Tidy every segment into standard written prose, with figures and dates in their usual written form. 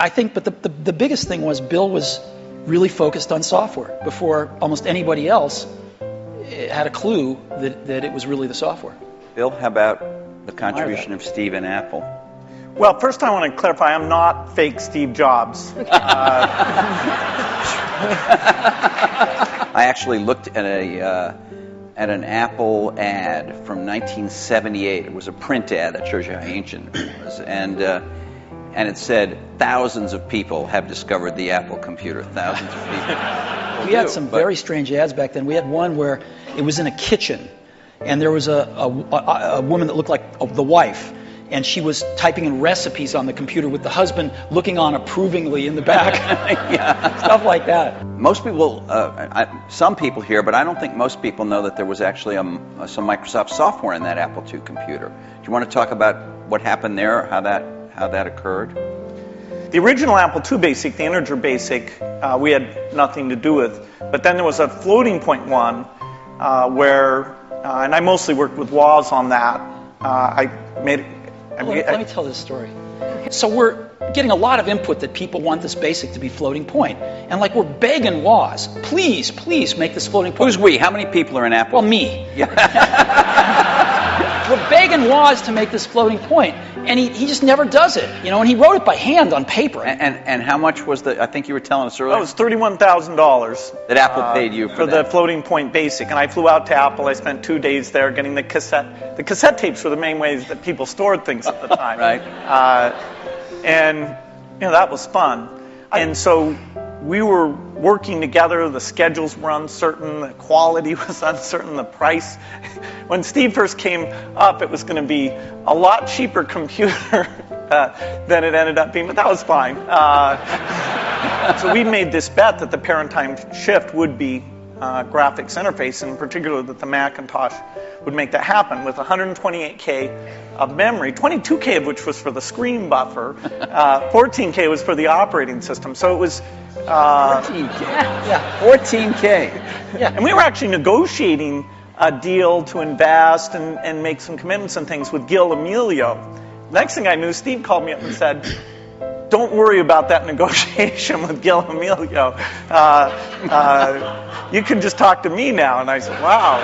I think, but the biggest thing was Bill was really focused on software before almost anybody else had a clue that it was really the software. Bill, how about the contribution of Steve and Apple? Well, first I want to clarify, I'm not fake Steve Jobs. I actually looked at an Apple ad from 1978. It was a print ad that shows you how ancient it was, and it said thousands of people have discovered the Apple computer. Thousands of people. We had some very strange ads back then. We had one where it was in a kitchen, and there was a woman that looked like the wife, and she was typing in recipes on the computer with the husband looking on approvingly in the back. Yeah. Stuff like that. Most people, some people here, but I don't think most people know that there was actually some Microsoft software in that Apple II computer. Do you want to talk about what happened there, how that occurred? The original Apple II BASIC, the integer BASIC, we had nothing to do with. But then there was a floating point one where, and I mostly worked with Woz on that. Let me tell this story. So we're getting a lot of input that people want this BASIC to be floating point. And like we're begging Woz, please make this floating point. Who's we? How many people are in Apple? Well, me. Yeah. We're begging Woz to make this floating point, and he just never does it, and he wrote it by hand on paper. And how much was I think you were telling us earlier? That was $31,000. That Apple paid you for the floating point BASIC. And I flew out to Apple. I spent 2 days there getting the cassette. The cassette tapes were the main ways that people stored things at the time. Right. And that was fun. And so we were working together. The schedules were uncertain. The quality was uncertain. The price. When Steve first came up, it was going to be a lot cheaper computer than it ended up being, but that was fine. So we made this bet that the paradigm shift would be graphics interface, and in particular that the Macintosh would make that happen with 128K of memory, 22K of which was for the screen buffer, 14K was for the operating system. So it was 14K. Yeah, 14K. Yeah, and we were actually negotiating a deal to invest and make some commitments and things with Gil Amelio. Next thing I knew, Steve called me up and said, "Don't worry about that negotiation with Gil Amelio. You can just talk to me now." And I said, "Wow."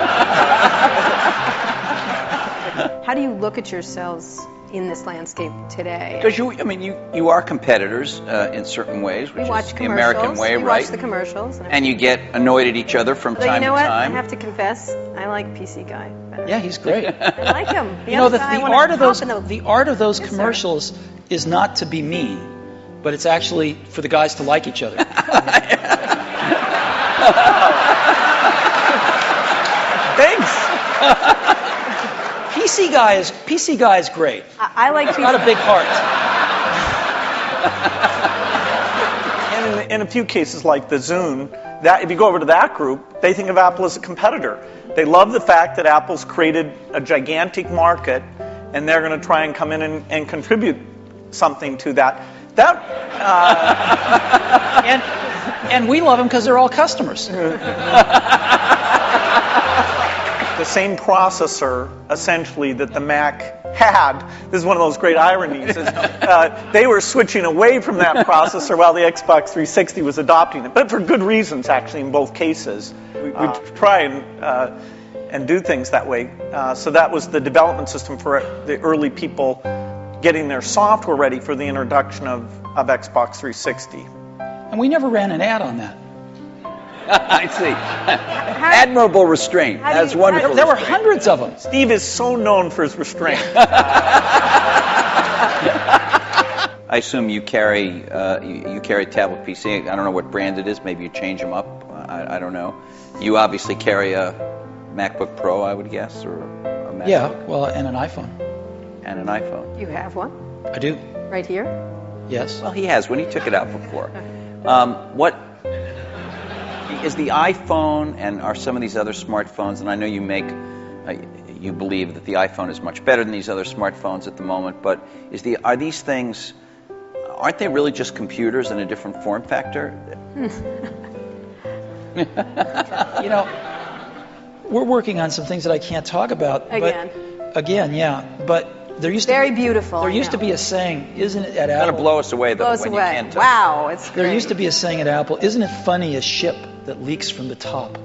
How do you look at yourselves in this landscape today? Because you are competitors in certain ways, which is the American way, right? We watch the commercials. And you get annoyed at each other from time to time. You know what? I have to confess, I like PC Guy better. Yeah, he's great. I like him. The art of those commercials is not to be mean, but it's actually for the guys to like each other. Thanks. PC Guy is great. I like PC. Got a big heart. And in a few cases like the Zune, that if you go over to that group, they think of Apple as a competitor. They love the fact that Apple's created a gigantic market, and they're going to try and come in and contribute something to that. And we love them because they're all customers. The same processor, essentially, that the Mac had. This is one of those great ironies. They were switching away from that processor while the Xbox 360 was adopting it, but for good reasons, actually, in both cases. We try and do things that way. So that was the development system for the early people getting their software ready for the introduction of Xbox 360. And we never ran an ad on that. I see. Admirable restraint. That's wonderful. There were hundreds of them. Steve is so known for his restraint. I assume you carry a tablet PC. I don't know what brand it is. Maybe you change them up. I don't know. You obviously carry a MacBook Pro, I would guess, or a MacBook. Yeah, well, and an iPhone. And an iPhone. You have one? I do. Right here? Yes. Well, he has one. He took it out before. What is the iPhone and are some of these other smartphones? And I know you you believe that the iPhone is much better than these other smartphones at the moment. But are these things? Aren't they really just computers in a different form factor? We're working on some things that I can't talk about. Again. Yeah. But There used Very to be, beautiful. There I used to know. be a saying, isn't it, at Kind of Apple? blow us away, though, Blows when away. you can't touch. Wow, it's There great. used to be a saying at Apple, isn't it funny a ship that leaks from the top?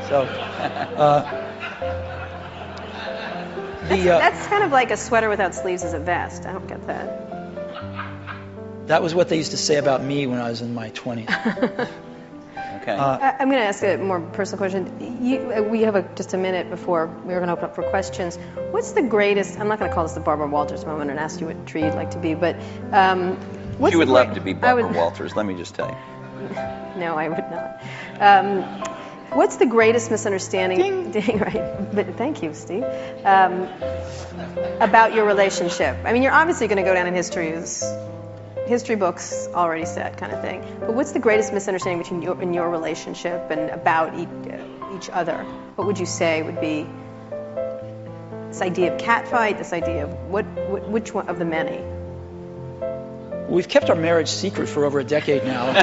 So, That's kind of like a sweater without sleeves is a vest. I don't get that. that was what they used to say about me when I was in my 20s. Okay. I'm going to ask a more personal question. We have just a minute before we're going to open up for questions. What's the greatest? I'm not going to call this the Barbara Walters moment and ask you what tree you'd like to be, but what's You would the love to be I Barbara would- Walters, let me just tell you. No, I would not. What's the greatest misunderstanding? Ding, right. But thank you, Steve. About your relationship. I mean, you're obviously going to go down in history as history books already said kind of thing. But what's the greatest misunderstanding between in your relationship and about each other? What would you say would be this idea of catfight? This idea of which one of the many? We've kept our marriage secret for over a decade now.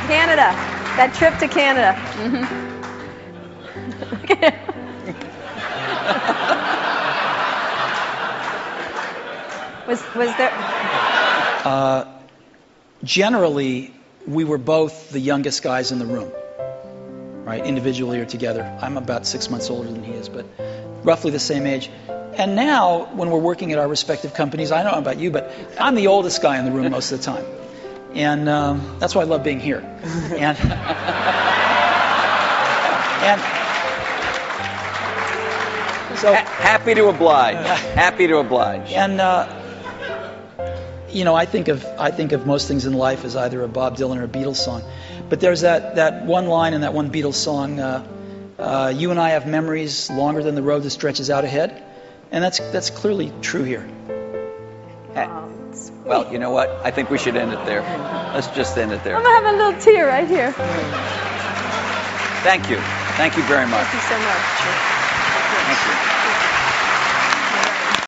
Canada. That trip to Canada. Was there? Generally, we were both the youngest guys in the room, right? Individually or together. I'm about 6 months older than he is, but roughly the same age. And now, when we're working at our respective companies, I don't know about you, but I'm the oldest guy in the room most of the time. And that's why I love being here. And so Happy to oblige. Happy to oblige. And you know, I think of most things in life as either a Bob Dylan or a Beatles song. But there's that one line in that one Beatles song, you and I have memories longer than the road that stretches out ahead. And that's clearly true here. Well, you know what? I think we should end it there. Let's just end it there. I'm gonna have a little tear right here. Thank you. Thank you very much. Thank you so much. Thank you.